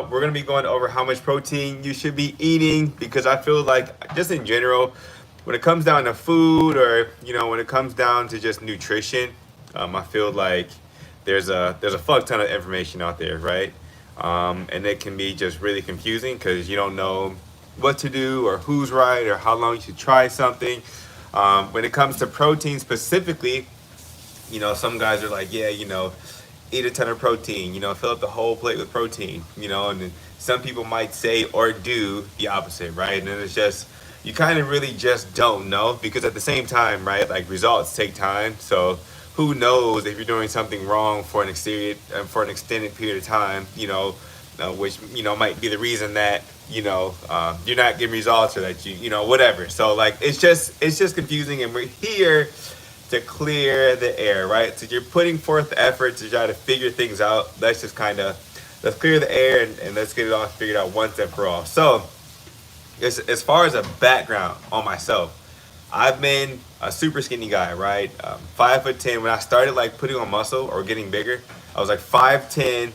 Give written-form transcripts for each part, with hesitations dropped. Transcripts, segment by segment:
we're gonna be going over how much protein you should be eating because I feel like just in general, when it comes down to food or when it comes down to just nutrition, I feel like there's a fuck ton of information out there, right? And it can be just really confusing because you don't know what to do or who's right or how long you should try something. When it comes to protein specifically, some guys are like, yeah, eat a ton of protein, fill up the whole plate with protein, and then some people might say or do the opposite, right? And then it's just, you kind of really just don't know because at the same time, right, like results take time. So who knows if you're doing something wrong for an extended period of time, which, might be the reason that, you're not getting results or that whatever. So like, it's just confusing and we're here to clear the air, right? So you're putting forth the effort to try to figure things out. Let's clear the air and let's get it all figured out once and for all. So as far as a background on myself, I've been a super skinny guy, right? 5'10". When I started like putting on muscle or getting bigger, I was like 5'10",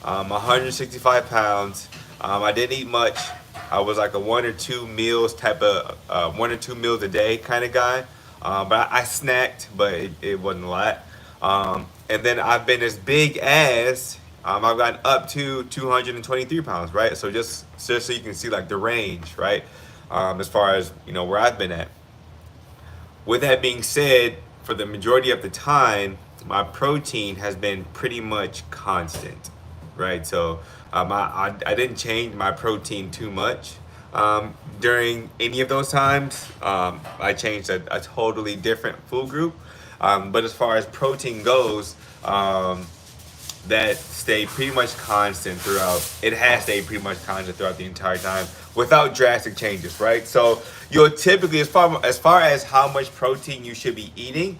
165 pounds. I didn't eat much. I was like a one or two meals a day kind of guy. But I snacked, but it wasn't a lot. And then I've been as big as I've gotten up to 223 pounds, right? So just so you can see like the range, right? As far as where I've been at. With that being said, for the majority of the time, my protein has been pretty much constant, right? So I didn't change my protein too much during any of those times. I changed a totally different food group. But as far as protein goes, that stayed pretty much constant throughout. It has stayed pretty much constant throughout the entire time without drastic changes, right? So you'll typically, as far as how much protein you should be eating,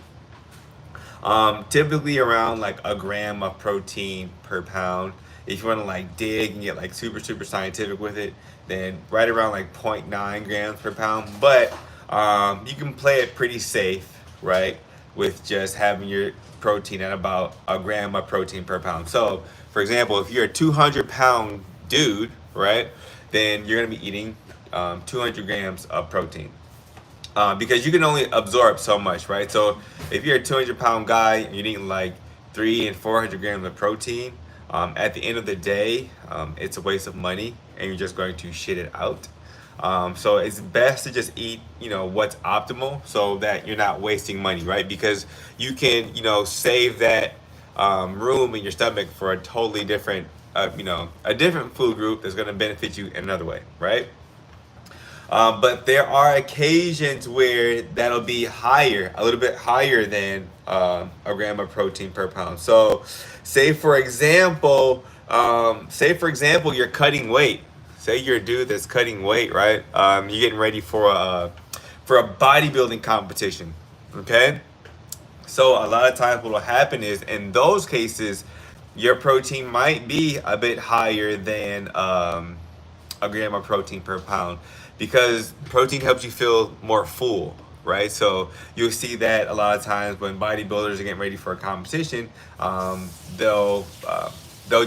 typically around like a gram of protein per pound. If you want to like dig and get like super scientific with it, then right around like 0.9 grams per pound. But you can play it pretty safe, right? With just having your protein at about a gram of protein per pound. So, for example, if you're a 200-pound dude, right, then you're gonna be eating 200 grams of protein. Because you can only absorb so much, right? So if you're a 200-pound guy and you're eating like 300 and 400 grams of protein, at the end of the day, it's a waste of money and you're just going to shit it out. So it's best to just eat, what's optimal so that you're not wasting money, right? Because you can, save that room in your stomach for a totally different, a different food group that's going to benefit you in another way, right? But there are occasions where that'll be higher, a little bit higher than a gram of protein per pound. So, say for example, you're cutting weight. Say you're a dude that's cutting weight, right? You're getting ready for a bodybuilding competition. Okay. So a lot of times what will happen is in those cases, your protein might be a bit higher than a gram of protein per pound because protein helps you feel more full, right? So you'll see that a lot of times when bodybuilders are getting ready for a competition, they'll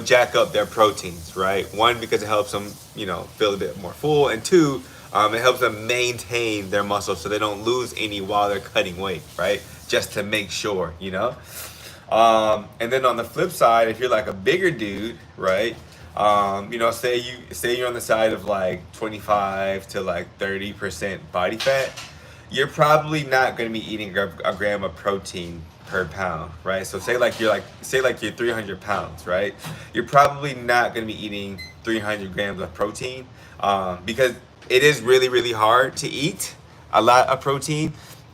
jack up their proteins, right? One, because it helps them, feel a bit more full, and two, it helps them maintain their muscle so they don't lose any while they're cutting weight, right? Just to make sure, And then on the flip side, if you're like a bigger dude, right? Say you're on the side of like 25 to like 30% body fat, you're probably not going to be eating a gram of protein per pound, right? So say like you're 300 pounds, right? You're probably not going to be eating 300 grams of protein because it is really, really hard to eat a lot of protein.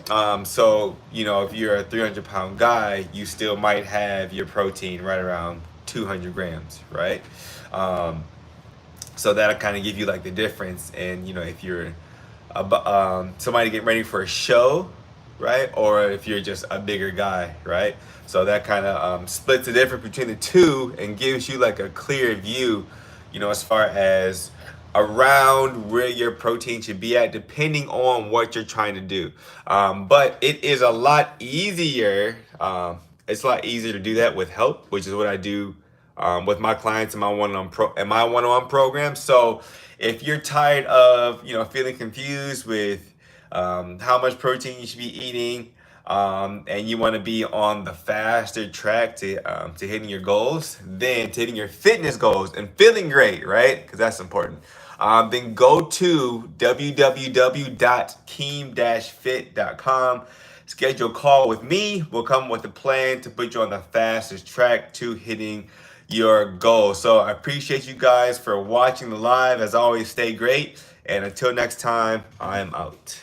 So, if you're a 300-pound guy, you still might have your protein right around 200 grams, right? So that'll kind of give you like the difference. And, if you're somebody getting ready for a show, right? Or if you're just a bigger guy, right? So that kind of splits the difference between the two and gives you like a clear view, as far as around where your protein should be at, depending on what you're trying to do. But it is a lot easier. It's a lot easier to do that with help, which is what I do with my clients in my one-on-one program. So if you're tired of feeling confused with how much protein you should be eating, and you want to be on the faster track to hitting your goals, then to hitting your fitness goals and feeling great, right? Because that's important. Then go to www.keem-fit.com. Schedule a call with me. We'll come with a plan to put you on the fastest track to hitting your goal. So I appreciate you guys for watching the live. As always, stay great. And until next time, I'm out.